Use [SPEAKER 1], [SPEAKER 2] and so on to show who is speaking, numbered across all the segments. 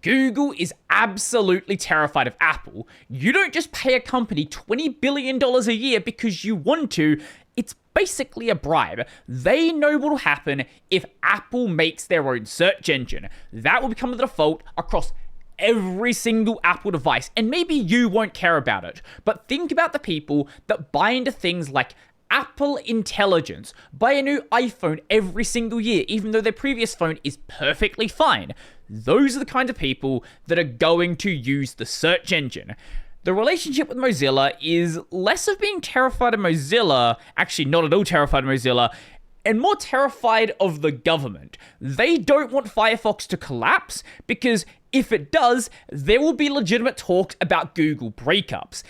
[SPEAKER 1] Google is absolutely terrified of Apple. You don't just pay a company $20 billion a year because you want to. It's basically a bribe. They know what will happen if Apple makes their own search engine. That will become the default across every single Apple device, and maybe you won't care about it, but think about the people that buy into things like Apple Intelligence, buy a new iPhone every single year, even though their previous phone is perfectly fine. Those are the kind of people that are going to use the search engine. The relationship with Mozilla is less of being terrified of Mozilla, actually not at all terrified of Mozilla, and more terrified of the government. They don't want Firefox to collapse, because if it does, there will be legitimate talks about Google breakups.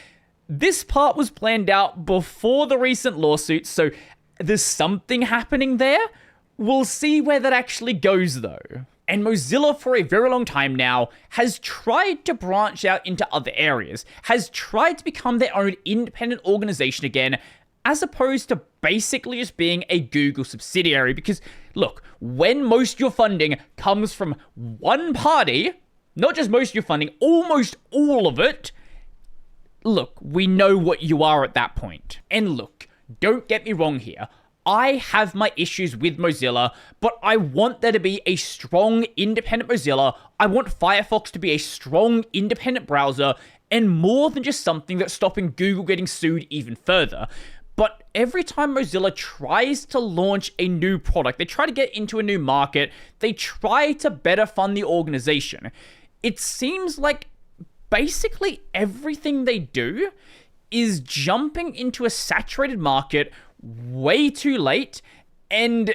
[SPEAKER 1] This part was planned out before the recent lawsuits, so there's something happening there. We'll see where that actually goes, though. And Mozilla, for a very long time now, has tried to branch out into other areas, has tried to become their own independent organization again, as opposed to basically just being a Google subsidiary. Because, look, when most of your funding comes from one party, not just most of your funding, almost all of it, look, we know what you are at that point. And look, don't get me wrong here. I have my issues with Mozilla, but I want there to be a strong, independent Mozilla. I want Firefox to be a strong, independent browser, and more than just something that's stopping Google getting sued even further. But every time Mozilla tries to launch a new product, they try to get into a new market, they try to better fund the organization, it seems like basically everything they do is jumping into a saturated market way too late, and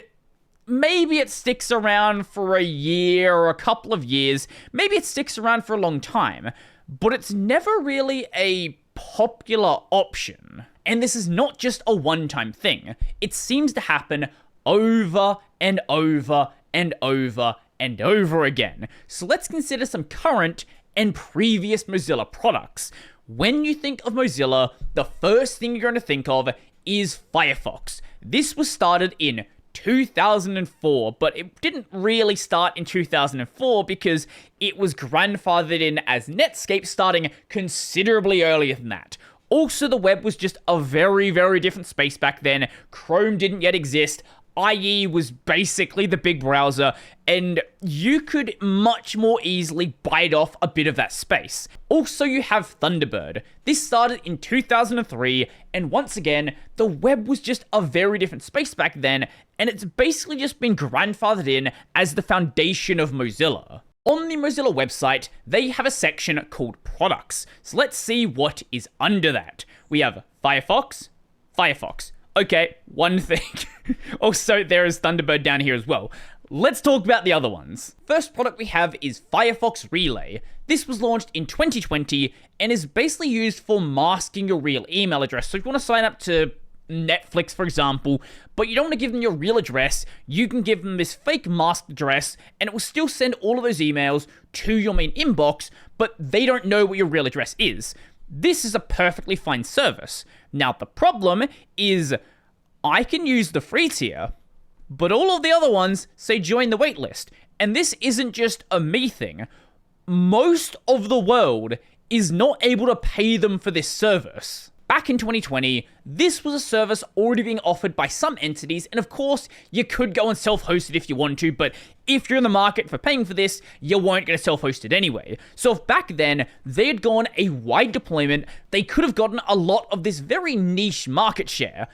[SPEAKER 1] maybe it sticks around for a year or a couple of years, maybe it sticks around for a long time, but it's never really a popular option. And this is not just a one-time thing. It seems to happen over and over and over and over again. So let's consider some current and previous Mozilla products. When you think of Mozilla, the first thing you're going to think of is Firefox. This was started in 2004, but it didn't really start in 2004 because it was grandfathered in as Netscape starting considerably earlier than that. Also, the web was just a very, very different space back then. Chrome didn't yet exist. IE was basically the big browser, and you could much more easily bite off a bit of that space. Also, you have Thunderbird. This started in 2003, and once again, the web was just a very different space back then, and it's basically just been grandfathered in as the foundation of Mozilla. On the Mozilla website, they have a section called Products. So let's see what is under that. We have Firefox. Okay, one thing. Also, there is Thunderbird down here as well. Let's talk about the other ones. First product we have is Firefox Relay. This was launched in 2020 and is basically used for masking your real email address. So if you want to sign up to Netflix, for example, but you don't want to give them your real address, you can give them this fake masked address, and it will still send all of those emails to your main inbox, but they don't know what your real address is. This is a perfectly fine service. Now, the problem is I can use the free tier, but all of the other ones say join the waitlist. And this isn't just a me thing. Most of the world is not able to pay them for this service. Back in 2020, this was a service already being offered by some entities, and of course, you could go and self-host it if you want to, but if you're in the market for paying for this, you weren't going to self-host it anyway. So if back then, they had gone a wide deployment, they could have gotten a lot of this very niche market share.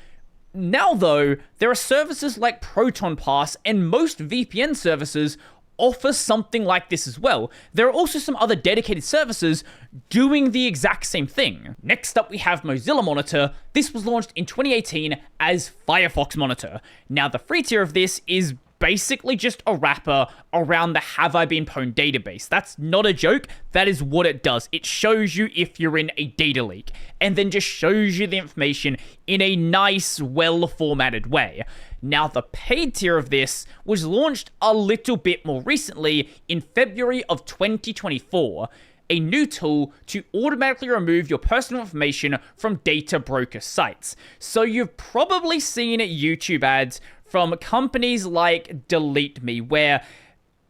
[SPEAKER 1] Now though, there are services like Proton Pass, and most VPN services offer something like this as well. There are also some other dedicated services doing the exact same thing. Next up, we have Mozilla Monitor. This was launched in 2018 as Firefox Monitor. Now, the free tier of this is basically just a wrapper around the Have I Been Pwned database. That's not a joke. That is what it does. It shows you if you're in a data leak, and then just shows you the information in a nice, well-formatted way. Now, the paid tier of this was launched a little bit more recently in February of 2024. A new tool to automatically remove your personal information from data broker sites. So you've probably seen YouTube ads from companies like Delete Me, where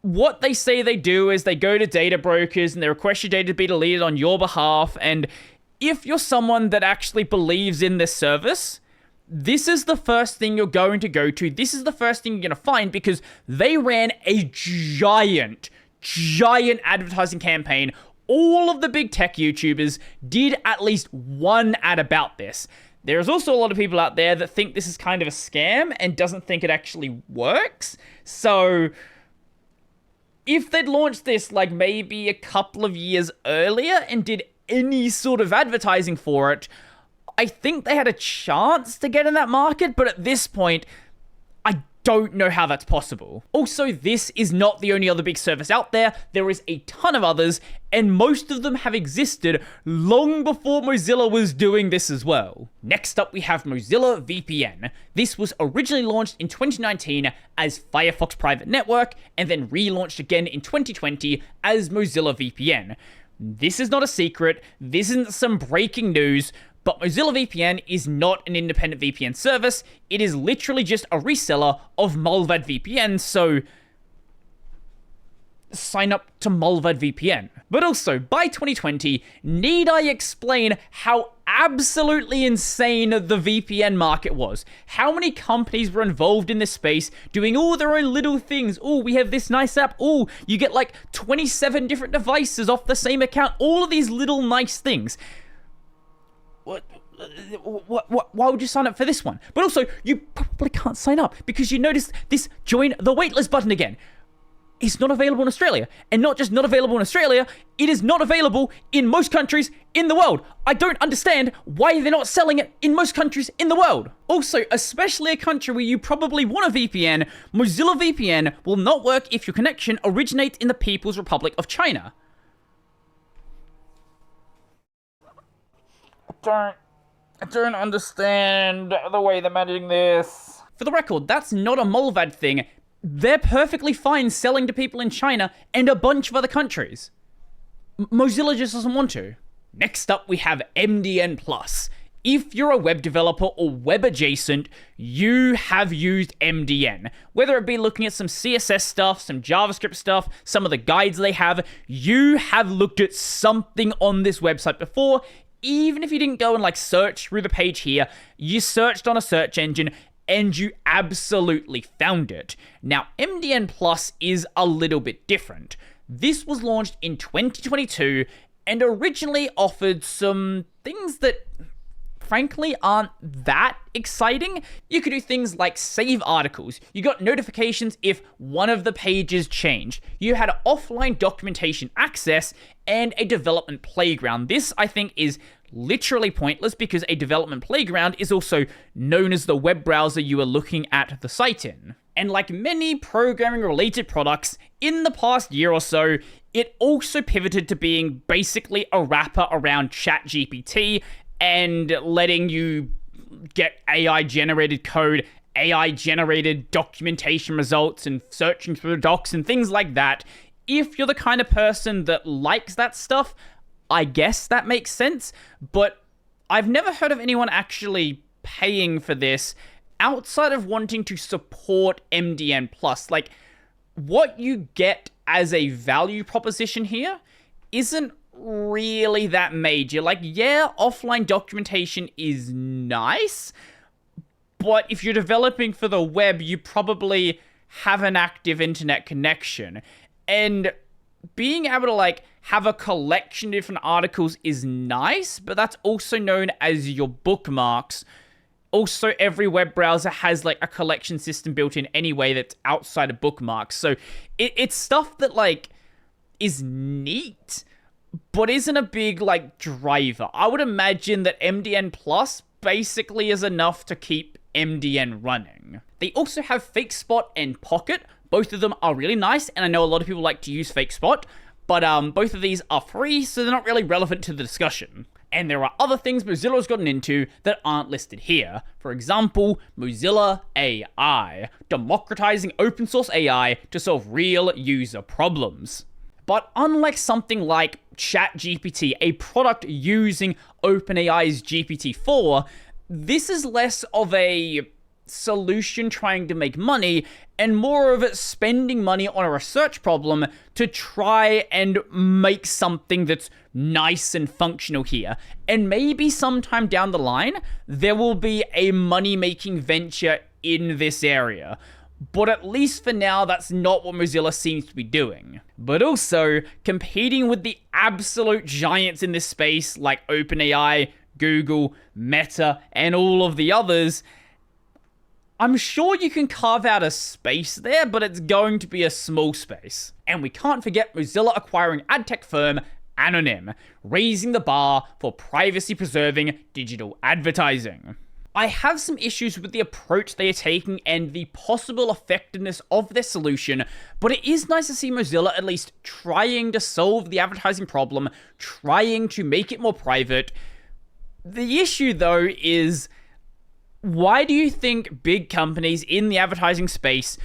[SPEAKER 1] what they say they do is they go to data brokers and they request your data to be deleted on your behalf. And if you're someone that actually believes in this service, this is the first thing you're going to go to. This is the first thing you're going to find, because they ran a giant advertising campaign. All of the big tech YouTubers did at least one ad about this. There's also a lot of people out there that think this is kind of a scam and doesn't think it actually works. So if they'd launched this like maybe a couple of years earlier and did any sort of advertising for it, I think they had a chance to get in that market. But at this point, I don't know how that's possible. Also, this is not the only other big service out there. There is a ton of others, and most of them have existed long before Mozilla was doing this as well. Next up, we have Mozilla VPN. This was originally launched in 2019 as Firefox Private Network, and then relaunched again in 2020 as Mozilla VPN. This is not a secret. This isn't some breaking news. But Mozilla VPN is not an independent VPN service. It is literally just a reseller of Mullvad VPN, so sign up to Mullvad VPN. But also, by 2020, need I explain how absolutely insane the VPN market was? How many companies were involved in this space, doing all their own little things? Oh, we have this nice app. Oh, you get like 27 different devices off the same account. All of these little nice things. Why would you sign up for this one? But also, you probably can't sign up because you notice this join the waitlist button again. It's not available in Australia. And not just not available in Australia, it is not available in most countries in the world. I don't understand why they're not selling it in most countries in the world. Also, especially a country where you probably want a VPN, Mozilla VPN will not work if your connection originates in the People's Republic of China. I don't understand the way they're managing this. For the record, that's not a Mullvad thing. They're perfectly fine selling to people in China and a bunch of other countries. Mozilla just doesn't want to. Next up, we have MDN+. If you're a web developer or web adjacent, you have used MDN. Whether it be looking at some CSS stuff, some JavaScript stuff, some of the guides they have, you have looked at something on this website before. Even if you didn't go and like search through the page here, you searched on a search engine and you absolutely found it. Now, MDN Plus is a little bit different. This was launched in 2022 and originally offered some things that frankly aren't that exciting. You could do things like save articles. You got notifications if one of the pages changed. You had offline documentation access and a development playground. This, I think, is literally pointless because a development playground is also known as the web browser you are looking at the site in. And like many programming-related products, in the past year or so, it also pivoted to being basically a wrapper around ChatGPT and letting you get AI-generated code, AI-generated documentation results, and searching through docs and things like that. If you're the kind of person that likes that stuff, I guess that makes sense, but I've never heard of anyone actually paying for this outside of wanting to support MDN+. Like, what you get as a value proposition here isn't really that major. Like, yeah, offline documentation is nice, but if you're developing for the web, you probably have an active internet connection. And being able to, like, have a collection of different articles is nice, but that's also known as your bookmarks. Also, every web browser has, like, a collection system built in anyway that's outside of bookmarks. So it's stuff that, like, is neat, but isn't a big, like, driver. I would imagine that MDN Plus basically is enough to keep MDN running. They also have FakeSpot and Pocket. Both of them are really nice, and I know a lot of people like to use FakeSpot, but both of these are free, so they're not really relevant to the discussion. And there are other things Mozilla's gotten into that aren't listed here. For example, Mozilla AI, democratizing open source AI to solve real user problems. But unlike something like ChatGPT, a product using OpenAI's GPT-4, this is less of a solution trying to make money, and more of it spending money on a research problem to try and make something that's nice and functional here. And maybe sometime down the line, there will be a money-making venture in this area. But at least for now, that's not what Mozilla seems to be doing. But also, competing with the absolute giants in this space like OpenAI, Google, Meta, and all of the others, I'm sure you can carve out a space there, but it's going to be a small space. And we can't forget Mozilla acquiring ad tech firm Anonym, raising the bar for privacy-preserving digital advertising. I have some issues with the approach they are taking and the possible effectiveness of their solution, but it is nice to see Mozilla at least trying to solve the advertising problem, trying to make it more private. The issue, though, is why do you think big companies in the advertising space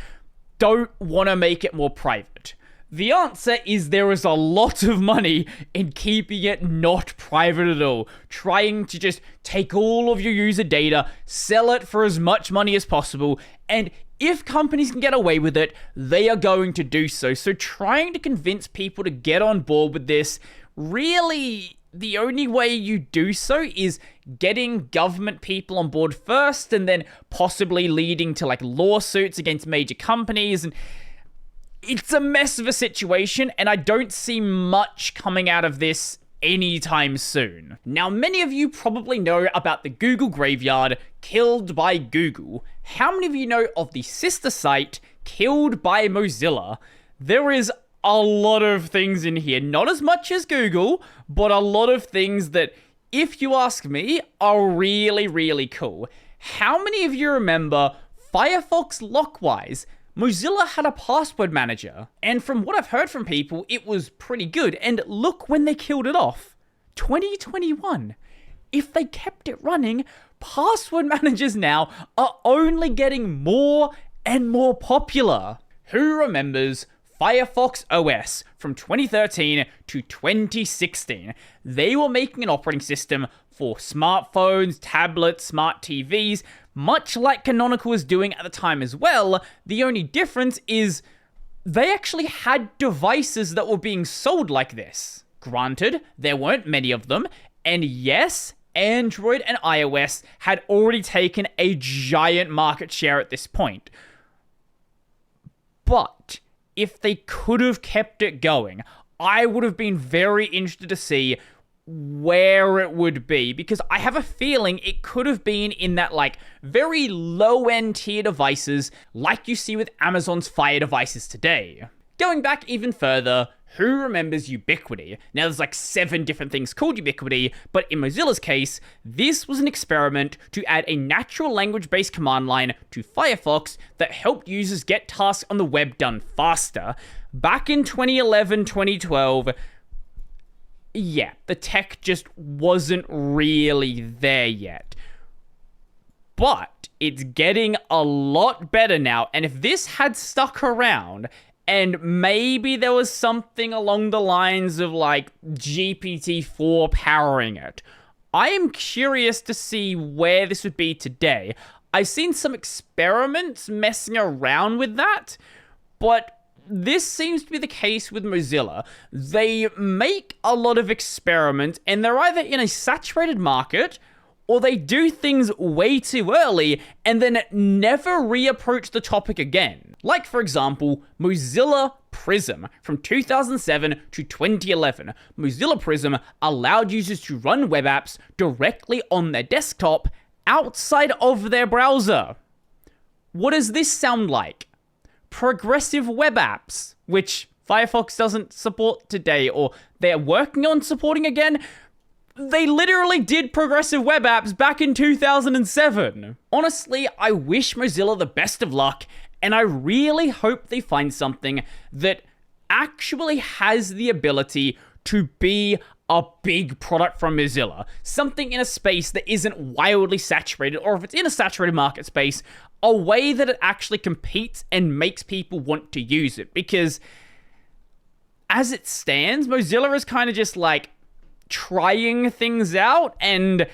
[SPEAKER 1] don't want to make it more private? The answer is there is a lot of money in keeping it not private at all. Trying to just take all of your user data, sell it for as much money as possible, and if companies can get away with it, they are going to do so. So trying to convince people to get on board with this, really, the only way you do so is getting government people on board first, and then possibly leading to like lawsuits against major companies, and it's a mess of a situation, and I don't see much coming out of this anytime soon. Now, many of you probably know about the Google graveyard, Killed by Google. How many of you know of the sister site, Killed by Mozilla? There is a lot of things in here. Not as much as Google, but a lot of things that, if you ask me, are really, really cool. How many of you remember Firefox Lockwise? Mozilla had a password manager, and from what I've heard from people, it was pretty good, and look when they killed it off. 2021. If they kept it running, password managers now are only getting more and more popular. Who remembers Firefox OS from 2013 to 2016? They were making an operating system for smartphones, tablets, smart TVs, much like Canonical was doing at the time as well. The only difference is they actually had devices that were being sold like this. Granted, there weren't many of them, and yes, Android and iOS had already taken a giant market share at this point. But if they could have kept it going, I would have been very interested to see where it would be, because I have a feeling it could have been in that like very low-end tier devices like you see with Amazon's Fire devices today. Going back even further, who remembers Ubiquity? Now there's like 7 different things called Ubiquity, but in Mozilla's case, this was an experiment to add a natural language-based command line to Firefox that helped users get tasks on the web done faster. Back in 2011, 2012, yeah, the tech just wasn't really there yet. But it's getting a lot better now, and if this had stuck around, and maybe there was something along the lines of like GPT-4 powering it, I am curious to see where this would be today. I've seen some experiments messing around with that, but this seems to be the case with Mozilla. They make a lot of experiments, and they're either in a saturated market, or they do things way too early, and then never reapproach the topic again. Like, for example, Mozilla Prism from 2007 to 2011. Mozilla Prism allowed users to run web apps directly on their desktop outside of their browser. What does this sound like? Progressive web apps, which Firefox doesn't support today, or they're working on supporting again. They literally did progressive web apps back in 2007. Honestly, I wish Mozilla the best of luck, and I really hope they find something that actually has the ability to be a big product from Mozilla. Something in a space that isn't wildly saturated, or if it's in a saturated market space, a way that it actually competes and makes people want to use it. Because as it stands, Mozilla is kind of just like trying things out, and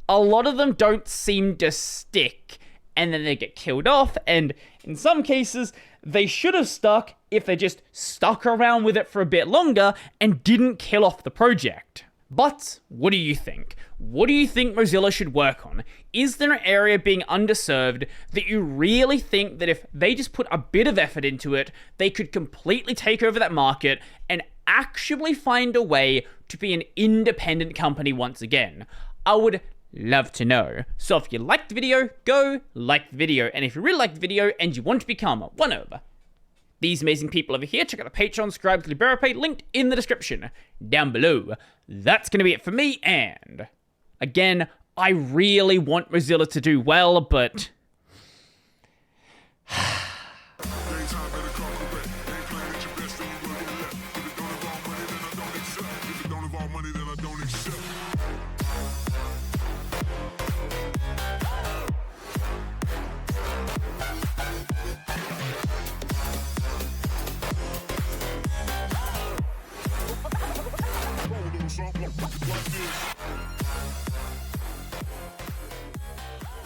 [SPEAKER 1] a lot of them don't seem to stick. and then they get killed off, and in some cases, they should have stuck if they just stuck around with it for a bit longer and didn't kill off the project. But what do you think? What do you think Mozilla should work on? Is there an area being underserved that you really think that if they just put a bit of effort into it, they could completely take over that market and actually find a way to be an independent company once again? I would love to know. So if you liked the video, go like the video. And if you really liked the video and you want to become one of these amazing people over here, check out the Patreon, subscribe to the LiberaPay, linked in the description down below. That's going to be it for me, and again, I really want Mozilla to do well, but
[SPEAKER 2] something like this.